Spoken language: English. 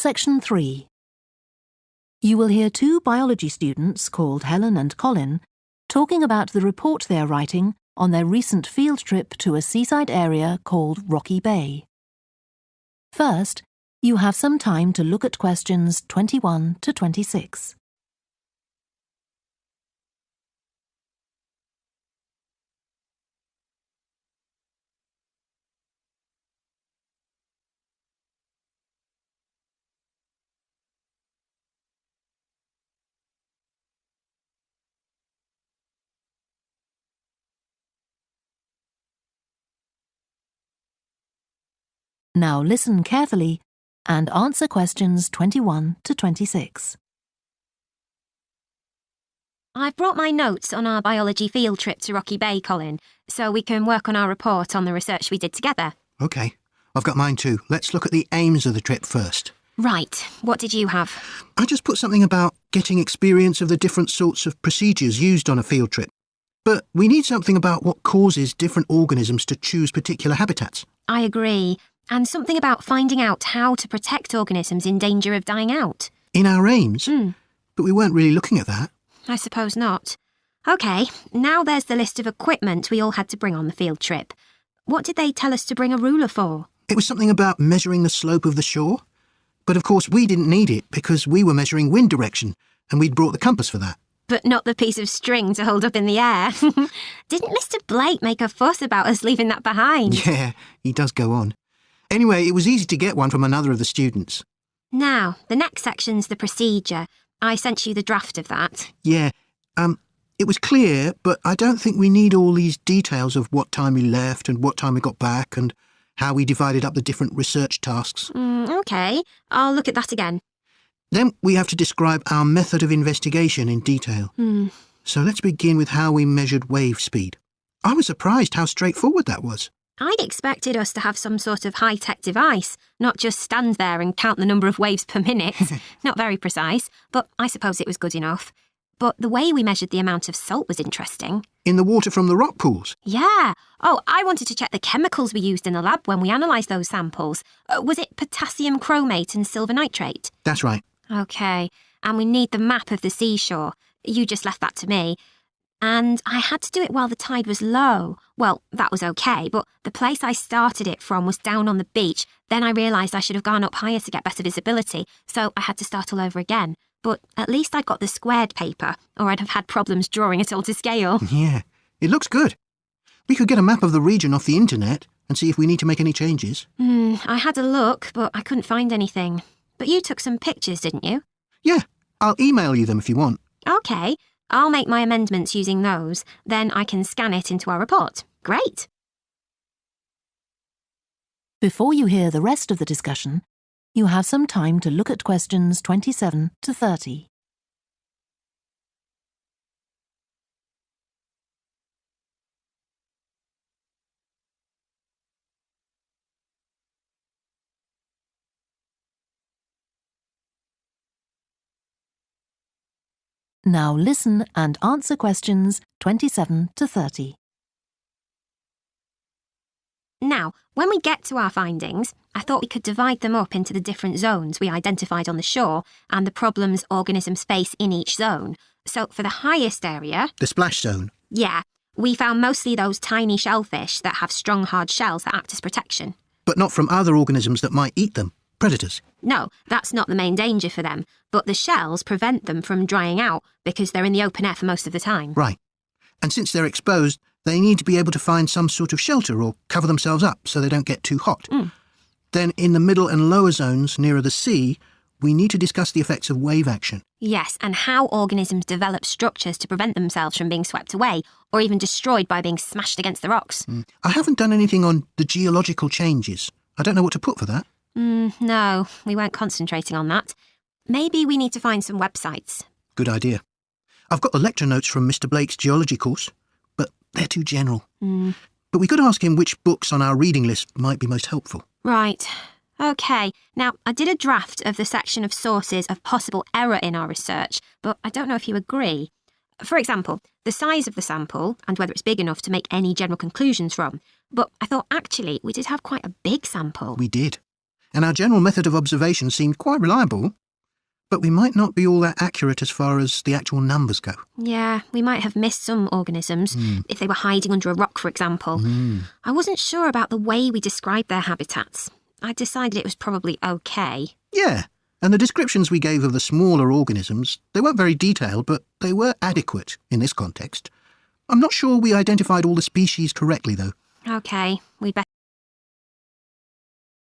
Section 3. You will hear two biology students called Helen and Colin talking about the report they are writing on their recent field trip to a seaside area called Rocky Bay. First, you have some time to look at questions 21 to 26. Now listen carefully and answer questions 21 to 26. I've brought my notes on our biology field trip to Rocky Bay, Colin, so we can work on our report on the research we did together. OK, I've got mine too. Let's look at the aims of the trip first. Right, what did you have? I just put something about getting experience of the different sorts of procedures used on a field trip. But we need something about what causes different organisms to choose particular habitats. I agree. And something about finding out how to protect organisms in danger of dying out. In our aims? But we weren't really looking at that. I suppose not. OK, now there's the list of equipment we all had to bring on the field trip. What did they tell us to bring a ruler for? It was something about measuring the slope of the shore. But of course we didn't need it because we were measuring wind direction and we'd brought the compass for that. But not the piece of string to hold up in the air. Didn't Mr. Blake make a fuss about us leaving that behind? Yeah, he does go on. Anyway, it was easy to get one from another of the students. Now, the next section's the procedure. I sent you the draft of that. Yeah, it was clear, but I don't think we need all these details of what time we left and what time we got back and how we divided up the different research tasks. OK, I'll look at that again. Then we have to describe our method of investigation in detail. So let's begin with how we measured wave speed. I was surprised how straightforward that was. I'd expected us to have some sort of high-tech device, not just stand there and count the number of waves per minute. Not very precise, but I suppose it was good enough. But the way we measured the amount of salt was interesting. In the water from the rock pools? Yeah. Oh, I wanted to check the chemicals we used in the lab when we analysed those samples. Was it potassium chromate and silver nitrate? That's right. OK, and we need the map of the seashore. You just left that to me. And I had to do it while the tide was low. Well, that was OK, but the place I started it from was down on the beach. Then I realised I should have gone up higher to get better visibility, so I had to start all over again. But at least I'd got the squared paper, or I'd have had problems drawing it all to scale. Yeah, it looks good. We could get a map of the region off the internet and see if we need to make any changes. I had a look, but I couldn't find anything. But you took some pictures, didn't you? Yeah, I'll email you them if you want. OK, I'll make my amendments using those. Then I can scan it into our report. Great. Before you hear the rest of the discussion, you have some time to look at questions 27 to 30. Now listen and answer questions 27 to 30. Now, when we get to our findings, I thought we could divide them up into the different zones we identified on the shore and the problems organisms face in each zone. So for the highest area... The splash zone? Yeah, we found mostly those tiny shellfish that have strong hard shells that act as protection. But not from other organisms that might eat them. Predators. No, that's not the main danger for them, but the shells prevent them from drying out because they're in the open air for most of the time. Right. And since they're exposed, they need to be able to find some sort of shelter or cover themselves up so they don't get too hot. Then in the middle and lower zones nearer the sea, we need to discuss the effects of wave action. Yes, and how organisms develop structures to prevent themselves from being swept away or even destroyed by being smashed against the rocks. I haven't done anything on the geological changes. I don't know what to put for that. No, we weren't concentrating on that. Maybe we need to find some websites. Good idea. I've got the lecture notes from Mr. Blake's geology course, but they're too general. But we could ask him which books on our reading list might be most helpful. Right. OK, now I did a draft of the section of sources of possible error in our research, but I don't know if you agree. For example, the size of the sample and whether it's big enough to make any general conclusions from. But I thought actually we did have quite a big sample. We did. and our general method of observation seemed quite reliable. But we might not be all that accurate as far as the actual numbers go. Yeah, we might have missed some organisms, if they were hiding under a rock, for example. I wasn't sure about the way we described their habitats. I decided it was probably okay. Yeah, and the descriptions we gave of the smaller organisms, they weren't very detailed, but they were adequate in this context. I'm not sure we identified all the species correctly, though. Okay, we'd better